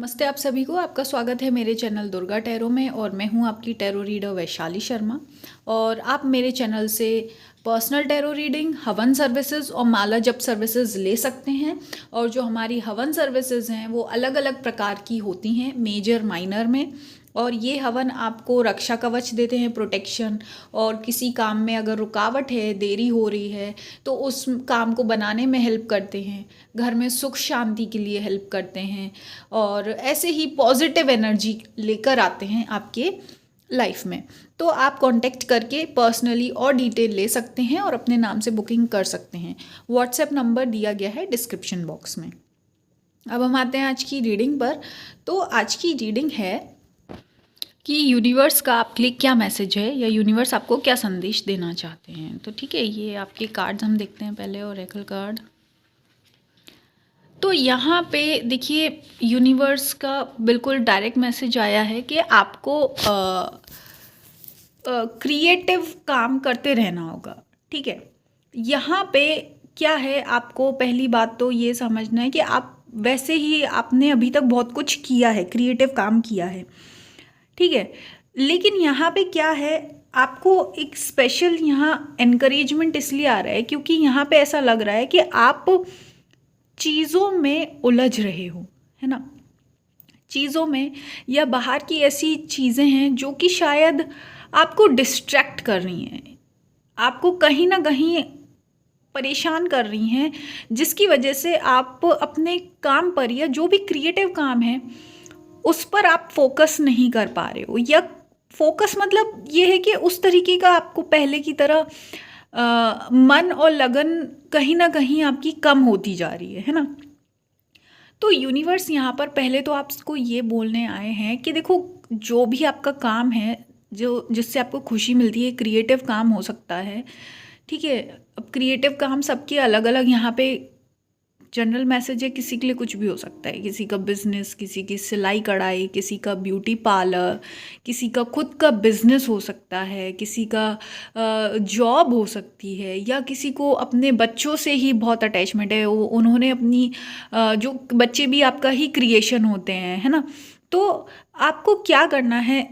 नमस्ते आप सभी को। आपका स्वागत है मेरे चैनल दुर्गा टैरो में और मैं हूं आपकी टैरो रीडर वैशाली शर्मा। और आप मेरे चैनल से पर्सनल टैरो रीडिंग, हवन सर्विसेज और माला जप सर्विसेज ले सकते हैं। और जो हमारी हवन सर्विसेज हैं वो अलग अलग प्रकार की होती हैं, मेजर माइनर में। और ये हवन आपको रक्षा कवच देते हैं, प्रोटेक्शन। और किसी काम में अगर रुकावट है, देरी हो रही है, तो उस काम को बनाने में हेल्प करते हैं। घर में सुख शांति के लिए हेल्प करते हैं और ऐसे ही पॉजिटिव एनर्जी लेकर आते हैं आपके लाइफ में। तो आप कांटेक्ट करके पर्सनली और डिटेल ले सकते हैं और अपने नाम से बुकिंग कर सकते हैं। व्हाट्सएप नंबर दिया गया है डिस्क्रिप्शन बॉक्स में। अब हम आते हैं आज की रीडिंग पर। तो आज की रीडिंग है कि यूनिवर्स का आपके लिए क्या मैसेज है या यूनिवर्स आपको क्या संदेश देना चाहते हैं। तो ठीक है, ये आपके कार्ड्स हम देखते हैं पहले। ओरेकल कार्ड, तो यहाँ पे देखिए यूनिवर्स का बिल्कुल डायरेक्ट मैसेज आया है कि आपको क्रिएटिव काम करते रहना होगा। ठीक है, यहाँ पे क्या है, आपको पहली बात तो ये समझना है कि आप वैसे ही आपने अभी तक बहुत कुछ किया है, क्रिएटिव काम किया है। ठीक है, लेकिन यहाँ पे क्या है, आपको एक स्पेशल यहाँ एनकरेजमेंट इसलिए आ रहा है क्योंकि यहाँ पे ऐसा लग रहा है कि आप चीज़ों में उलझ रहे हो, है ना। चीज़ों में या बाहर की ऐसी चीज़ें हैं जो कि शायद आपको डिस्ट्रैक्ट कर रही हैं, आपको कहीं ना कहीं परेशान कर रही हैं, जिसकी वजह से आप अपने काम पर या जो भी क्रिएटिव काम है उस पर आप फोकस नहीं कर पा रहे हो। या फोकस मतलब ये है कि उस तरीके का आपको पहले की तरह मन और लगन कहीं ना कहीं आपकी कम होती जा रही है ना। तो यूनिवर्स यहाँ पर पहले तो आपको ये बोलने आए हैं कि देखो, जो भी आपका काम है, जो जिससे आपको खुशी मिलती है, क्रिएटिव काम हो सकता है। ठीक है, अब क्रिएटिव काम सबके अलग अलग, यहाँ पे जनरल मैसेज है, किसी के लिए कुछ भी हो सकता है। किसी का बिजनेस, किसी की सिलाई कढ़ाई, किसी का ब्यूटी पार्लर, किसी का खुद का बिजनेस हो सकता है, किसी का जॉब हो सकती है, या किसी को अपने बच्चों से ही बहुत अटैचमेंट है, वो उन्होंने अपनी जो बच्चे भी आपका ही क्रिएशन होते हैं, है ना। तो आपको क्या करना है,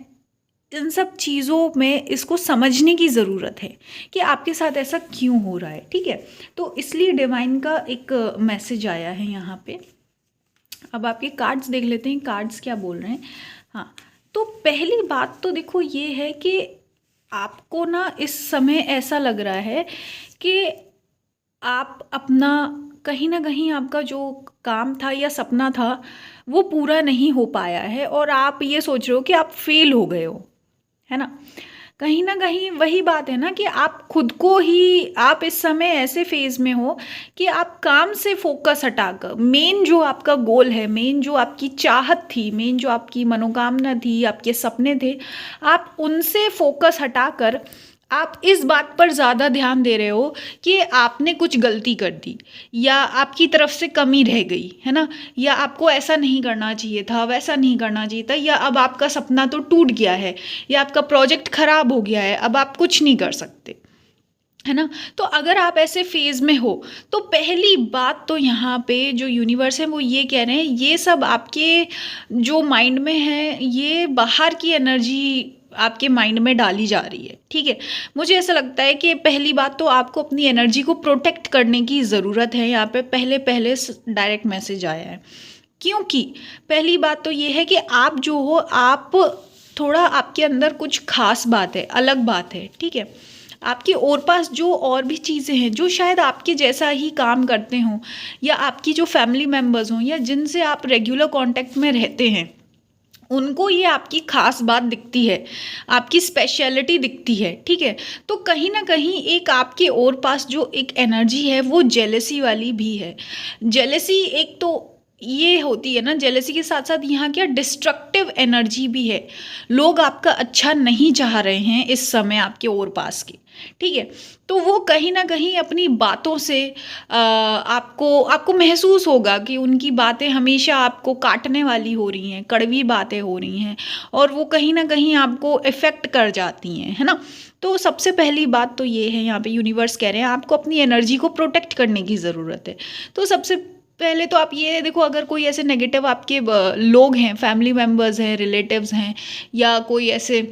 इन सब चीज़ों में इसको समझने की ज़रूरत है कि आपके साथ ऐसा क्यों हो रहा है। ठीक है, तो इसलिए डिवाइन का एक मैसेज आया है यहाँ पे। अब आपके कार्ड्स देख लेते हैं, कार्ड्स क्या बोल रहे हैं। हाँ, तो पहली बात तो देखो ये है कि आपको ना इस समय ऐसा लग रहा है कि आप अपना कहीं ना कहीं आपका जो काम था या सपना था वो पूरा नहीं हो पाया है और आप ये सोच रहे हो कि आप फेल हो गए हो, है ना। कहीं ना कहीं वही बात है ना कि आप खुद को ही, आप इस समय ऐसे फेज में हो कि आप काम से फोकस हटाकर मेन जो आपका गोल है, मेन जो आपकी चाहत थी, मेन जो आपकी मनोकामना थी, आपके सपने थे, आप उनसे फोकस हटाकर आप इस बात पर ज़्यादा ध्यान दे रहे हो कि आपने कुछ गलती कर दी या आपकी तरफ से कमी रह गई, है ना। या आपको ऐसा नहीं करना चाहिए था, वैसा नहीं करना चाहिए था, या अब आपका सपना तो टूट गया है, या आपका प्रोजेक्ट खराब हो गया है, अब आप कुछ नहीं कर सकते, है ना। तो अगर आप ऐसे फेज में हो तो पहली बात तो यहाँ पे जो यूनिवर्स है वो ये कह रहे हैं, ये सब आपके जो माइंड में है, ये बाहर की एनर्जी आपके माइंड में डाली जा रही है। ठीक है, मुझे ऐसा लगता है कि पहली बात तो आपको अपनी एनर्जी को प्रोटेक्ट करने की ज़रूरत है। यहाँ पे पहले डायरेक्ट मैसेज आया है, क्योंकि पहली बात तो ये है कि आप जो हो, आप थोड़ा, आपके अंदर कुछ खास बात है, अलग बात है। ठीक है, आपके और पास जो और भी चीज़ें हैं जो शायद आपके जैसा ही काम करते हों, या आपकी जो फैमिली मेम्बर्स हों, या जिनसे आप रेगुलर कांटेक्ट में रहते हैं, उनको ये आपकी खास बात दिखती है, आपकी स्पेशलिटी दिखती है। ठीक है, तो कहीं ना कहीं एक आपके और पास जो एक एनर्जी है वो जेलसी वाली भी है। जेलसी एक तो ये होती है ना, जेलसी के साथ साथ यहाँ क्या डिस्ट्रक्टिव एनर्जी भी है। लोग आपका अच्छा नहीं चाह रहे हैं इस समय आपके और पास के। ठीक है, तो वो कहीं ना कहीं अपनी बातों से आपको महसूस होगा कि उनकी बातें हमेशा आपको काटने वाली हो रही हैं, कड़वी बातें हो रही हैं, और वो कहीं ना कहीं आपको इफ़ेक्ट कर जाती हैं, है ना। तो सबसे पहली बात तो ये है, यहाँ पे यूनिवर्स कह रहे हैं आपको अपनी एनर्जी को प्रोटेक्ट करने की ज़रूरत है। तो सबसे पहले तो आप ये देखो, अगर कोई ऐसे नेगेटिव आपके लोग हैं, फैमिली मेम्बर्स हैं, रिलेटिव्स हैं, या कोई ऐसे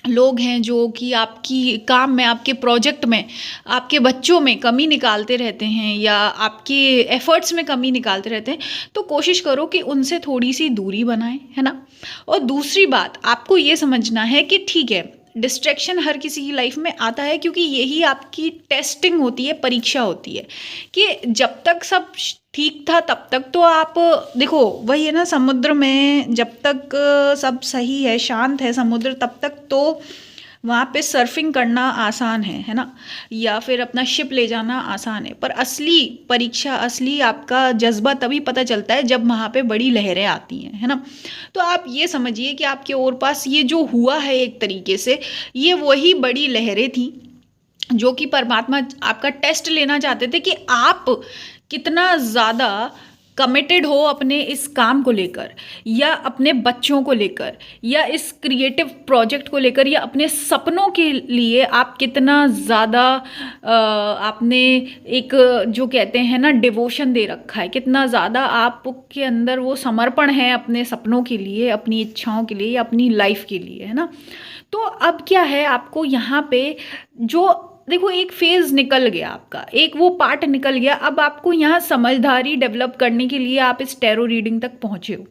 लोग हैं जो कि आपकी काम में, आपके प्रोजेक्ट में, आपके बच्चों में कमी निकालते रहते हैं या आपके एफर्ट्स में कमी निकालते रहते हैं, तो कोशिश करो कि उनसे थोड़ी सी दूरी बनाएं, है ना। और दूसरी बात, आपको ये समझना है कि ठीक है, डिस्ट्रैक्शन हर किसी की लाइफ में आता है, क्योंकि यही आपकी टेस्टिंग होती है, परीक्षा होती है कि जब तक सब ठीक था तब तक तो आप देखो, वही है ना, समुद्र में जब तक सब सही है, शांत है समुद्र, तब तक तो वहाँ पे सर्फिंग करना आसान है ना, या फिर अपना शिप ले जाना आसान है। पर असली परीक्षा, असली आपका जज्बा तभी पता चलता है जब वहाँ पे बड़ी लहरें आती हैं, है ना। तो आप ये समझिए कि आपके और पास ये जो हुआ है, एक तरीके से ये वही बड़ी लहरें थी जो कि परमात्मा आपका टेस्ट लेना चाहते थे कि आप कितना ज़्यादा कमिटेड हो अपने इस काम को लेकर, या अपने बच्चों को लेकर, या इस क्रिएटिव प्रोजेक्ट को लेकर, या अपने सपनों के लिए आप कितना ज़्यादा आपने एक जो कहते हैं ना डिवोशन दे रखा है, कितना ज़्यादा आपके अंदर वो समर्पण है अपने सपनों के लिए, अपनी इच्छाओं के लिए, या अपनी लाइफ के लिए, है ना। तो अब क्या है, आपको यहाँ पे जो देखो, एक फेज निकल गया आपका, एक वो पार्ट निकल गया, अब आपको यहाँ समझदारी डेवलप करने के लिए आप इस टैरो रीडिंग तक पहुँचे हो।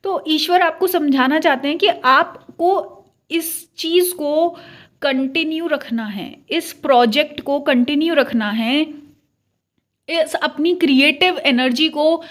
तो ईश्वर आपको समझाना चाहते हैं कि आपको इस चीज़ को कंटिन्यू रखना है, इस प्रोजेक्ट को कंटिन्यू रखना है, इस अपनी क्रिएटिव एनर्जी को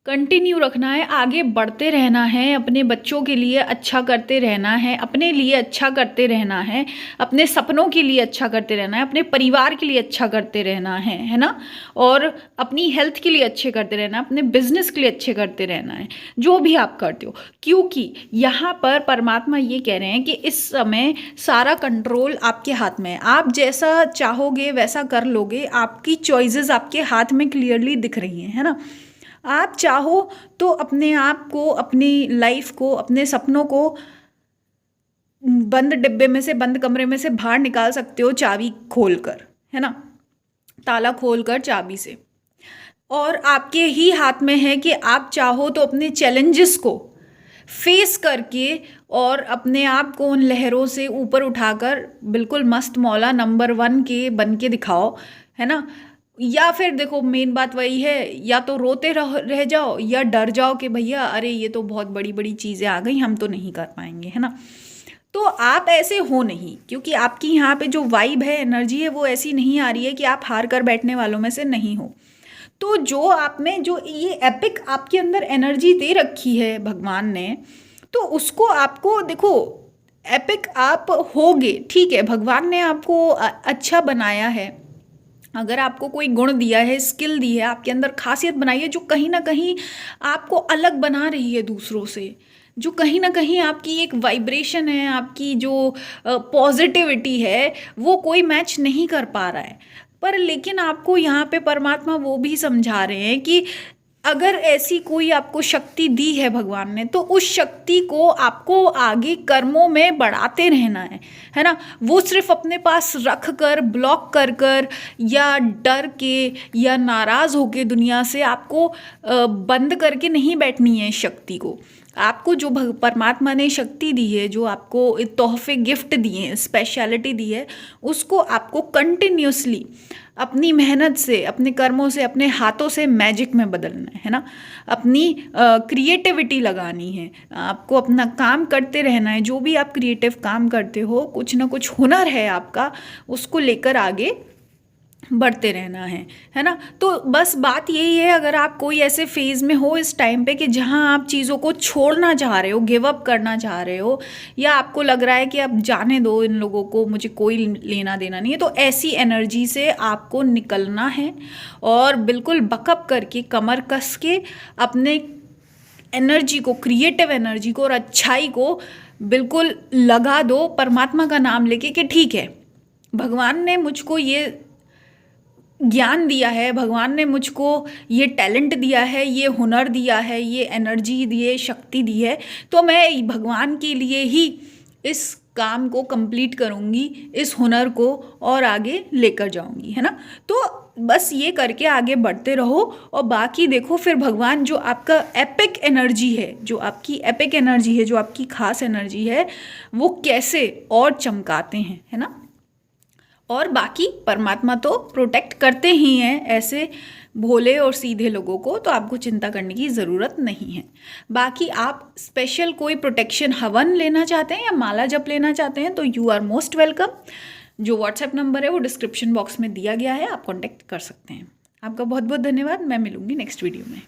कंटिन्यू रखना है, आगे बढ़ते रहना है, अपने बच्चों के लिए अच्छा करते रहना है, अपने लिए अच्छा करते रहना है, अपने सपनों के लिए अच्छा करते रहना है, अपने परिवार के लिए अच्छा करते रहना है ना, और अपनी हेल्थ के लिए अच्छे करते रहना है, अपने बिजनेस के लिए अच्छे करते रहना है, जो भी आप करते हो। क्योंकि यहाँ पर परमात्मा ये कह रहे हैं कि इस समय सारा कंट्रोल आपके हाथ में है, आप जैसा चाहोगे वैसा कर लोगे, आपकी चॉइसेस आपके हाथ में क्लियरली दिख रही हैं, है ना। आप चाहो तो अपने आप को, अपनी लाइफ को, अपने सपनों को बंद डिब्बे में से, बंद कमरे में से बाहर निकाल सकते हो, चाबी खोलकर, है ना, ताला खोलकर चाबी से। और आपके ही हाथ में है कि आप चाहो तो अपने चैलेंजेस को फेस करके और अपने आप को उन लहरों से ऊपर उठाकर बिल्कुल मस्त मौला नंबर 1 के बन के दिखाओ, है ना। या फिर देखो, मेन बात वही है, या तो रोते रह जाओ, या डर जाओ कि भैया अरे ये तो बहुत बड़ी बड़ी चीज़ें आ गई, हम तो नहीं कर पाएंगे, है ना। तो आप ऐसे हो नहीं, क्योंकि आपकी यहाँ पे जो वाइब है, एनर्जी है, वो ऐसी नहीं आ रही है कि आप हार कर बैठने वालों में से नहीं हो। तो जो आप में जो ये एपिक आपके अंदर एनर्जी दे रखी है भगवान ने, तो उसको आपको देखो, एपिक आप होगे, ठीक है, भगवान ने आपको अच्छा बनाया है। अगर आपको कोई गुण दिया है, स्किल दी है, आपके अंदर खासियत बनाई है, जो कहीं ना कहीं आपको अलग बना रही है दूसरों से, जो कहीं ना कहीं आपकी एक वाइब्रेशन है, आपकी जो पॉजिटिविटी है, वो कोई मैच नहीं कर पा रहा है। पर लेकिन आपको यहाँ पे परमात्मा वो भी समझा रहे हैं कि अगर ऐसी कोई आपको शक्ति दी है भगवान ने, तो उस शक्ति को आपको आगे कर्मों में बढ़ाते रहना है ना। वो सिर्फ अपने पास रख कर, ब्लॉक कर कर, या डर के, या नाराज़ होके दुनिया से आपको बंद करके नहीं बैठनी है इस शक्ति को। आपको जो परमात्मा ने शक्ति दी है, जो आपको तोहफे गिफ्ट दिए हैं, स्पेशलिटी दी है, उसको आपको कंटिन्यूसली अपनी मेहनत से, अपने कर्मों से, अपने हाथों से मैजिक में बदलना है ना। अपनी क्रिएटिविटी लगानी है, आपको अपना काम करते रहना है। जो भी आप क्रिएटिव काम करते हो, कुछ ना कुछ हुनर है आपका, उसको लेकर आगे बढ़ते रहना है ना। तो बस बात यही है, अगर आप कोई ऐसे फेज़ में हो इस टाइम पे कि जहाँ आप चीज़ों को छोड़ना चाह रहे हो, गिव अप करना चाह रहे हो, या आपको लग रहा है कि अब जाने दो इन लोगों को, मुझे कोई लेना देना नहीं है, तो ऐसी एनर्जी से आपको निकलना है और बिल्कुल बकअप करके, कमर कस के अपने एनर्जी को, क्रिएटिव एनर्जी को और अच्छाई को बिल्कुल लगा दो परमात्मा का नाम लेके कि ठीक है, भगवान ने मुझको ये ज्ञान दिया है, भगवान ने मुझको ये टैलेंट दिया है, ये हुनर दिया है, ये एनर्जी दी है, शक्ति दी है, तो मैं भगवान के लिए ही इस काम को कंप्लीट करूँगी, इस हुनर को और आगे लेकर जाऊँगी, है ना। तो बस ये करके आगे बढ़ते रहो और बाकी देखो फिर भगवान जो आपका एपिक एनर्जी है, जो आपकी एपिक एनर्जी है, जो आपकी खास एनर्जी है, वो कैसे और चमकाते हैं, है ना। और बाकी परमात्मा तो प्रोटेक्ट करते ही हैं ऐसे भोले और सीधे लोगों को, तो आपको चिंता करने की ज़रूरत नहीं है। बाकी आप स्पेशल कोई प्रोटेक्शन हवन लेना चाहते हैं या माला जप लेना चाहते हैं तो यू आर मोस्ट वेलकम। जो व्हाट्सएप नंबर है वो डिस्क्रिप्शन बॉक्स में दिया गया है, आप कॉन्टेक्ट कर सकते हैं। आपका बहुत बहुत धन्यवाद। मैं मिलूंगी नेक्स्ट वीडियो में।